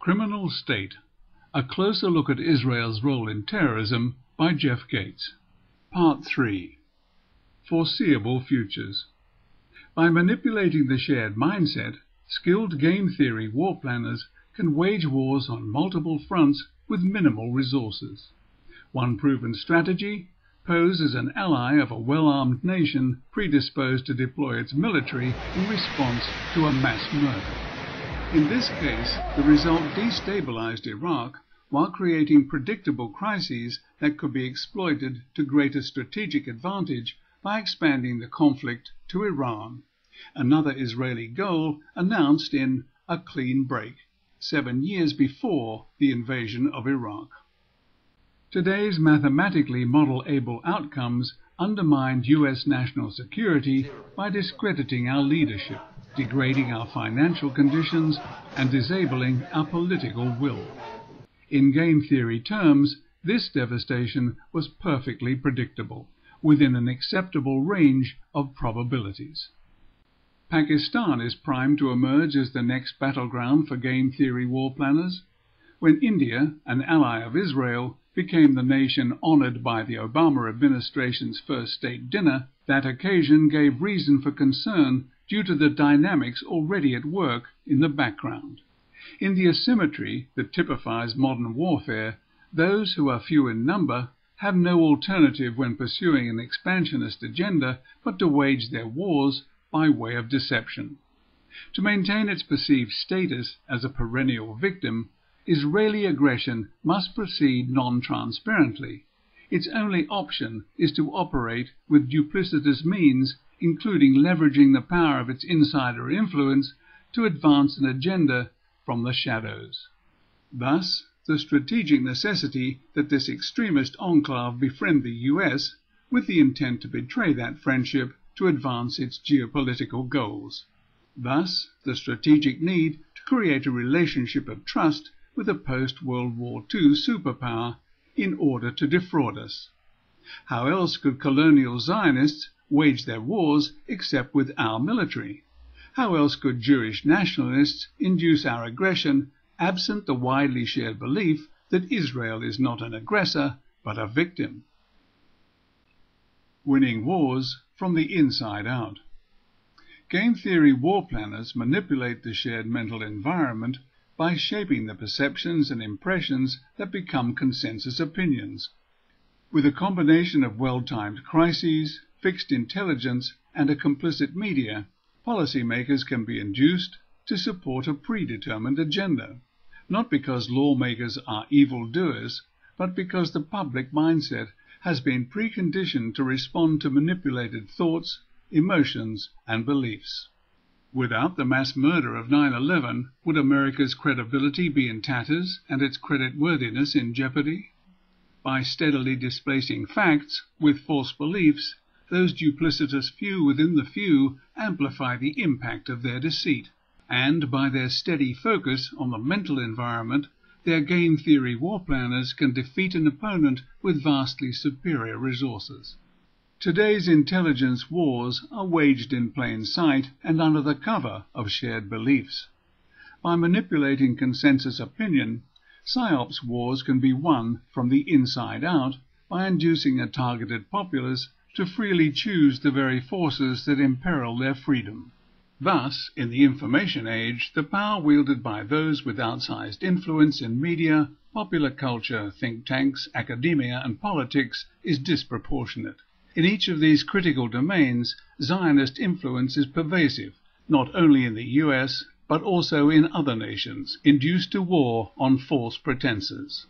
Criminal State, a closer look at Israel's role in terrorism by Jeff Gates. Part 3. Foreseeable Futures. By manipulating the shared mindset, skilled game theory war planners can wage wars on multiple fronts with minimal resources. One proven strategy: pose as an ally of a well-armed nation predisposed to deploy its military in response to a mass murder. In this case, the result destabilized Iraq while creating predictable crises that could be exploited to greater strategic advantage by expanding the conflict to Iran, another Israeli goal announced in A Clean Break, 7 years before the invasion of Iraq. Today's mathematically model-able outcomes undermined U.S. national security by discrediting our leadership, degrading our financial conditions, and disabling our political will. In game theory terms, this devastation was perfectly predictable, within an acceptable range of probabilities. Pakistan is primed to emerge as the next battleground for game theory war planners. When India, an ally of Israel, became the nation honored by the Obama administration's first state dinner, that occasion gave reason for concern due to the dynamics already at work in the background. In the asymmetry that typifies modern warfare, those who are few in number have no alternative when pursuing an expansionist agenda but to wage their wars by way of deception. To maintain its perceived status as a perennial victim, Israeli aggression must proceed non-transparently. Its only option is to operate with duplicitous means, including leveraging the power of its insider influence to advance an agenda from the shadows. Thus, the strategic necessity that this extremist enclave befriend the U.S. with the intent to betray that friendship to advance its geopolitical goals. Thus, the strategic need to create a relationship of trust with a post-World War II superpower in order to defraud us. How else could colonial Zionists wage their wars except with our military? How else could Jewish nationalists induce our aggression absent the widely shared belief that Israel is not an aggressor but a victim? Winning wars from the inside out. Game theory war planners manipulate the shared mental environment by shaping the perceptions and impressions that become consensus opinions. With a combination of well-timed crises, fixed intelligence, and a complicit media, policymakers can be induced to support a predetermined agenda, not because lawmakers are evildoers, but because the public mindset has been preconditioned to respond to manipulated thoughts, emotions, and beliefs. Without the mass murder of 9/11, would America's credibility be in tatters and its creditworthiness in jeopardy? By steadily displacing facts with false beliefs, those duplicitous few within the few amplify the impact of their deceit, and by their steady focus on the mental environment, their game theory war planners can defeat an opponent with vastly superior resources. Today's intelligence wars are waged in plain sight and under the cover of shared beliefs. By manipulating consensus opinion, PSYOPs wars can be won from the inside out by inducing a targeted populace to freely choose the very forces that imperil their freedom. Thus, in the information age, the power wielded by those with outsized influence in media, popular culture, think tanks, academia, and politics is disproportionate. In each of these critical domains, Zionist influence is pervasive, not only in the US, but also in other nations, induced to war on false pretenses.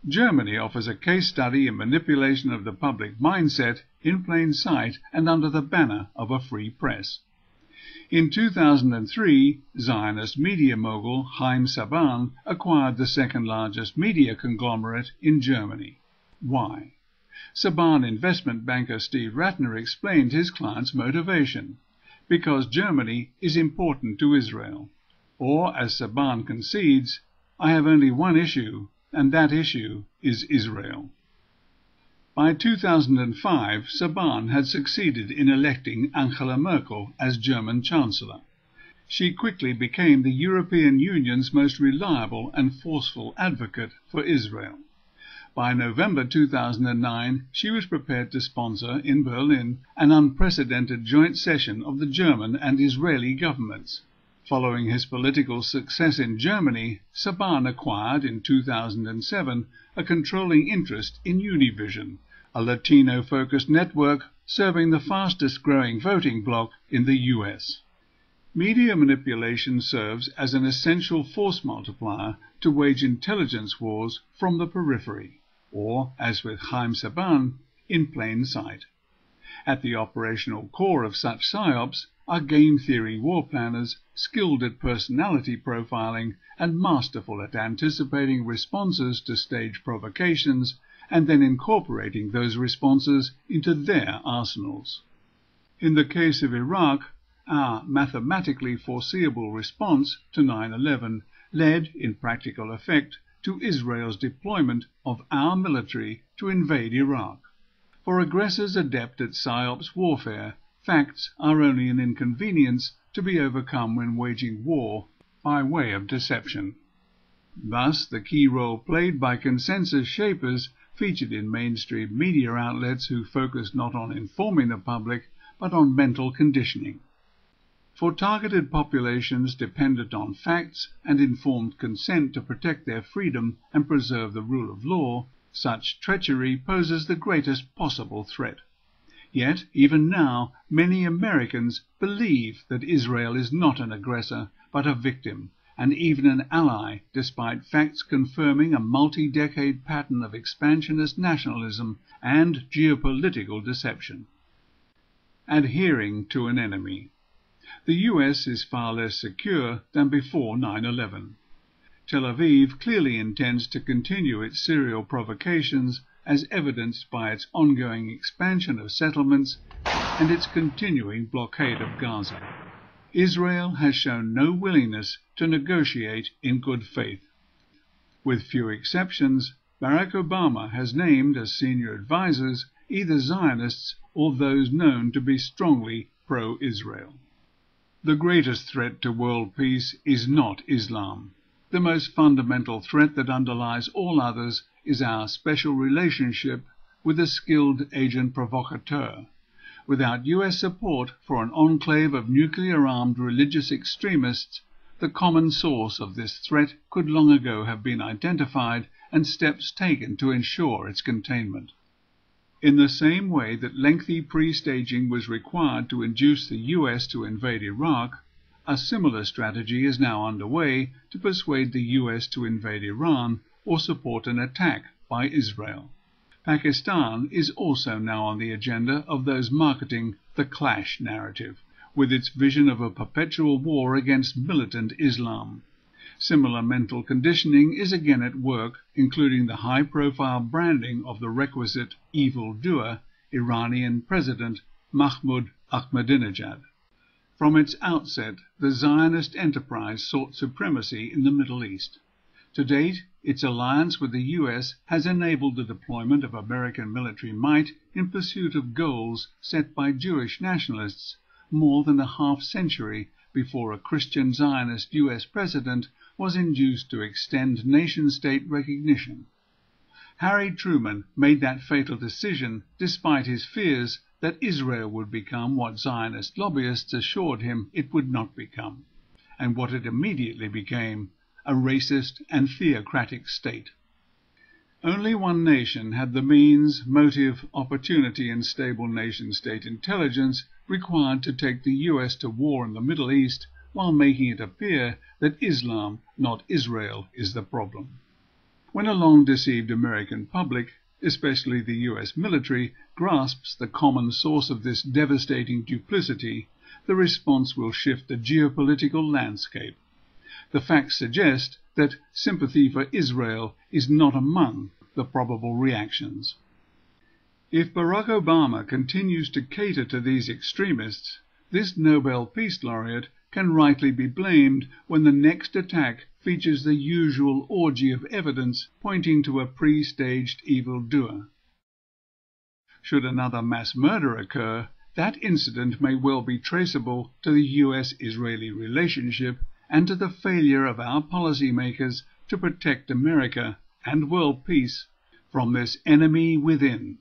Germany offers a case study in manipulation of the public mindset in plain sight and under the banner of a free press. In 2003, Zionist media mogul Haim Saban acquired the second-largest media conglomerate in Germany. Why? Saban investment banker Steve Ratner explained his client's motivation: because Germany is important to Israel. Or, as Saban concedes, I have only one issue, and that issue is Israel. By 2005, Saban had succeeded in electing Angela Merkel as German Chancellor. She quickly became the European Union's most reliable and forceful advocate for Israel. By November 2009, she was prepared to sponsor, in Berlin, an unprecedented joint session of the German and Israeli governments. Following his political success in Germany, Saban acquired in 2007 a controlling interest in Univision, a Latino-focused network serving the fastest-growing voting bloc in the US. Media manipulation serves as an essential force multiplier to wage intelligence wars from the periphery, or, as with Chaim Saban, in plain sight. At the operational core of such psyops are game theory war planners, skilled at personality profiling and masterful at anticipating responses to stage provocations and then incorporating those responses into their arsenals. In the case of Iraq, our mathematically foreseeable response to 9/11 led, in practical effect, to Israel's deployment of our military to invade Iraq. For aggressors adept at psyops warfare, facts are only an inconvenience to be overcome when waging war by way of deception. Thus, the key role played by consensus shapers featured in mainstream media outlets who focused not on informing the public, but on mental conditioning. For targeted populations dependent on facts and informed consent to protect their freedom and preserve the rule of law, such treachery poses the greatest possible threat. Yet, even now, many Americans believe that Israel is not an aggressor, but a victim, and even an ally, despite facts confirming a multi-decade pattern of expansionist nationalism and geopolitical deception. Adhering to an enemy. The US is far less secure than before 9/11. Tel Aviv clearly intends to continue its serial provocations as evidenced by its ongoing expansion of settlements and its continuing blockade of Gaza. Israel has shown no willingness to negotiate in good faith. With few exceptions, Barack Obama has named as senior advisors either Zionists or those known to be strongly pro-Israel. The greatest threat to world peace is not Islam. The most fundamental threat that underlies all others is our special relationship with a skilled agent provocateur. Without US support for an enclave of nuclear-armed religious extremists, the common source of this threat could long ago have been identified and steps taken to ensure its containment. In the same way that lengthy pre-staging was required to induce the US to invade Iraq, a similar strategy is now underway to persuade the US to invade Iran or support an attack by Israel. Pakistan is also now on the agenda of those marketing the clash narrative, with its vision of a perpetual war against militant Islam. Similar mental conditioning is again at work, including the high-profile branding of the requisite evildoer, Iranian President Mahmoud Ahmadinejad. From its outset, the Zionist enterprise sought supremacy in the Middle East. To date, its alliance with the US has enabled the deployment of American military might in pursuit of goals set by Jewish nationalists more than a half-century before a Christian Zionist US president was induced to extend nation-state recognition. Harry Truman made that fatal decision despite his fears that Israel would become what Zionist lobbyists assured him it would not become, and what it immediately became, a racist and theocratic state. Only one nation had the means, motive, opportunity, and stable nation-state intelligence required to take the US to war in the Middle East while making it appear that Islam, not Israel, is the problem. When a long-deceived American public, especially the US military, grasps the common source of this devastating duplicity, the response will shift the geopolitical landscape. The facts suggest that sympathy for Israel is not among the probable reactions. If Barack Obama continues to cater to these extremists, this Nobel Peace Laureate can rightly be blamed when the next attack features the usual orgy of evidence pointing to a pre-staged evildoer. Should another mass murder occur, That incident may well be traceable to the US-Israeli relationship and to the failure of our policymakers to protect America and world peace from this enemy within.